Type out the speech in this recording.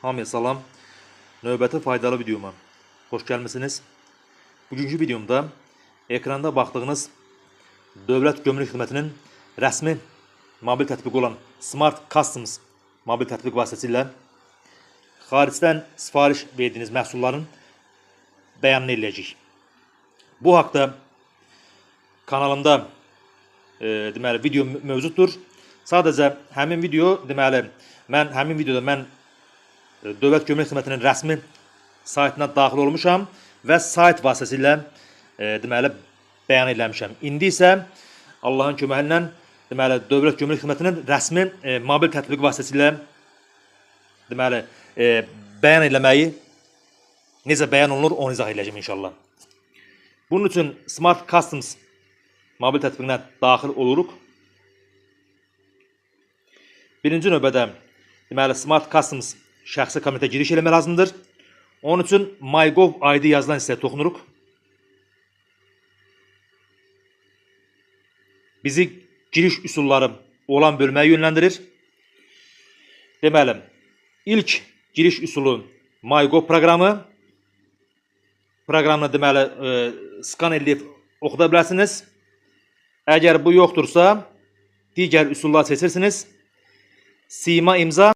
Hamıya salam. Növbəti faydalı videoma xoş gəlmisiniz. Bugünkü videomda ekranda baxdığınız Dövlət Gömrük Xidmətinin rəsmi mobil tətbiqi olan Smart Customs mobil tətbiq vasitəsilə xaricdən sifariş verdiyiniz məhsulların bəyanını eləyəcəyik. Bu haqda kanalımda deməli video mövcuddur. Sadəcə həmin video həmin videoda mən Dövlət Gömrük Xidmətinin rəsmi saytına daxil olmuşam və sayt vasitəsilə deməli bəyan eləmişəm. İndi isə Allahın köməyi ilə deməli Dövlət Gömrük Xidmətinin rəsmi mobil tətbiq vasitəsilə deməli bəyan eləməyi necə bəyan olunur onu izah edəcəm inşallah. Bunun üçün Smart Customs mobil tətbiqinə daxil oluruq. Birinci növbədə deməli Smart Customs şəxsi kabinetə giriş eləmək lazımdır. Onun üçün MyGov ID yazılan hissəyə toxunuruq. Bizi giriş üsulları olan bölməyə yönləndirir. Deməli, ilk giriş üsulu MyGov proqramı. Proqramını deməli skan edib oxuda bilərsiniz. Əgər bu yoxdursa, digər üsulları seçirsiniz. Sima imza